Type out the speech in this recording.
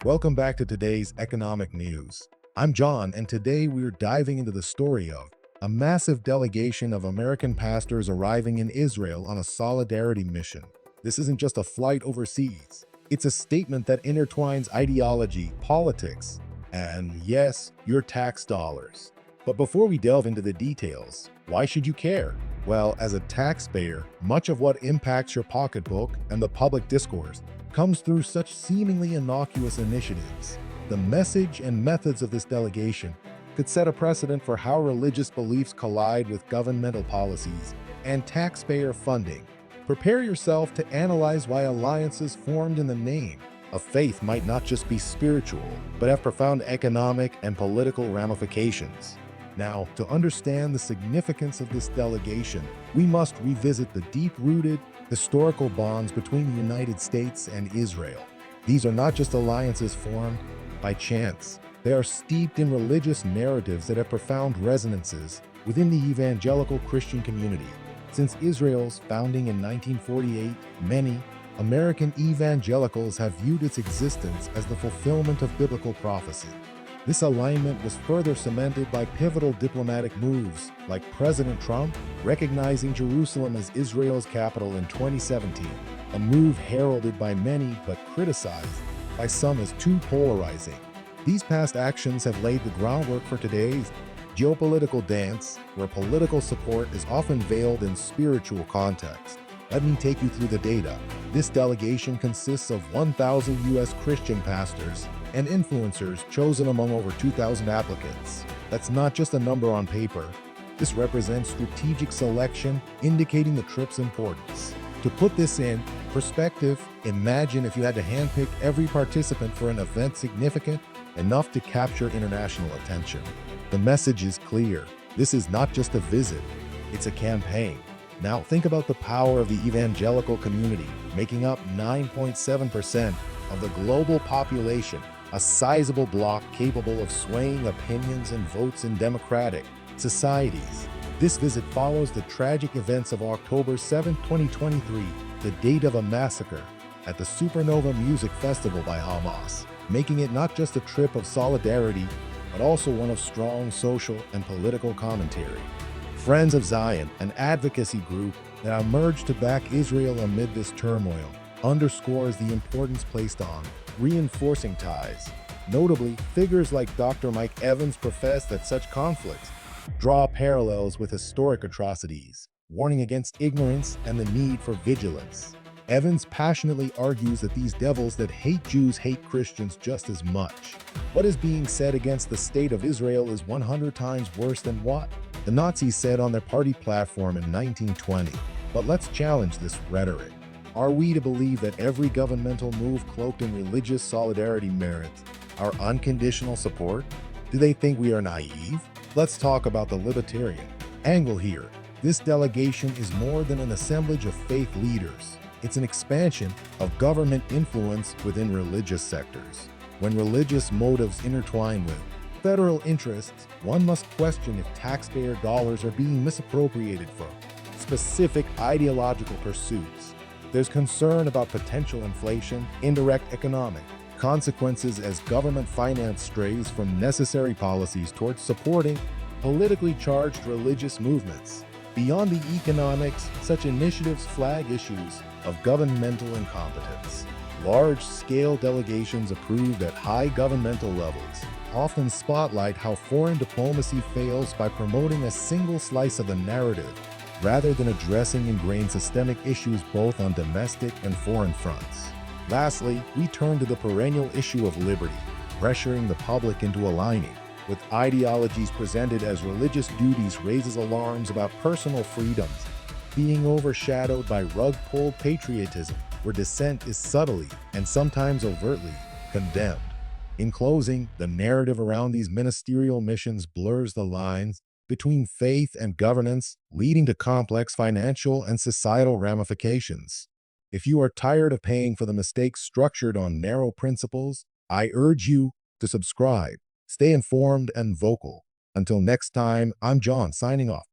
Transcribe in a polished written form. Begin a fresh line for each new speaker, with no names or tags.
Welcome back to today's economic news. I'm John, and today we're diving into the story of a massive delegation of American pastors arriving in Israel on a solidarity mission. This isn't just a flight overseas, it's a statement that intertwines ideology, politics, and yes, your tax dollars. But before we delve into the details, why should you care? Well, as a taxpayer, much of what impacts your pocketbook and the public discourse comes through such seemingly innocuous initiatives. The message and methods of this delegation could set a precedent for how religious beliefs collide with governmental policies and taxpayer funding. Prepare yourself to analyze why alliances formed in the name of faith might not just be spiritual, but have profound economic and political ramifications. Now, to understand the significance of this delegation, we must revisit the deep-rooted historical bonds between the United States and Israel. These are not just alliances formed by chance. They are steeped in religious narratives that have profound resonances within the evangelical Christian community. Since Israel's founding in 1948, many American evangelicals have viewed its existence as the fulfillment of biblical prophecy. This alignment was further cemented by pivotal diplomatic moves, like President Trump recognizing Jerusalem as Israel's capital in 2017, a move heralded by many but criticized by some as too polarizing. These past actions have laid the groundwork for today's geopolitical dance, where political support is often veiled in spiritual context. Let me take you through the data. This delegation consists of 1,000 U.S. Christian pastors and influencers chosen among over 2,000 applicants. That's not just a number on paper. This represents strategic selection, indicating the trip's importance. To put this in perspective, imagine if you had to handpick every participant for an event significant enough to capture international attention. The message is clear. This is not just a visit, it's a campaign. Now think about the power of the evangelical community, making up 9.7% of the global population, a sizable bloc capable of swaying opinions and votes in democratic societies. This visit follows the tragic events of October 7, 2023, the date of a massacre at the Supernova Music Festival by Hamas, making it not just a trip of solidarity, but also one of strong social and political commentary. Friends of Zion, an advocacy group that emerged to back Israel amid this turmoil, underscores the importance placed on reinforcing ties. Notably, figures like Dr. Mike Evans profess that such conflicts draw parallels with historic atrocities, warning against ignorance and the need for vigilance. Evans passionately argues that these devils that hate Jews hate Christians just as much. What is being said against the state of Israel is 100 times worse than what the Nazis said on their party platform in 1920. But let's challenge this rhetoric. Are we to believe that every governmental move cloaked in religious solidarity merits our unconditional support? Do they think we are naive? Let's talk about the libertarian angle here. This delegation is more than an assemblage of faith leaders. It's an expansion of government influence within religious sectors. When religious motives intertwine with federal interests, one must question if taxpayer dollars are being misappropriated for specific ideological pursuits. There's concern about potential inflation, indirect economic consequences as government finance strays from necessary policies towards supporting politically charged religious movements. Beyond the economics, such initiatives flag issues of governmental incompetence. Large-scale delegations approved at high governmental levels often spotlight how foreign diplomacy fails by promoting a single slice of the narrative rather than addressing ingrained systemic issues both on domestic and foreign fronts. Lastly, we turn to the perennial issue of liberty, pressuring the public into aligning with ideologies presented as religious duties raises alarms about personal freedoms being overshadowed by rug-pulled patriotism, where dissent is subtly and sometimes overtly condemned. In closing, the narrative around these ministerial missions blurs the lines between faith and governance, leading to complex financial and societal ramifications. If you are tired of paying for the mistakes structured on narrow principles, I urge you to subscribe. Stay informed and vocal. Until next time, I'm John, signing off.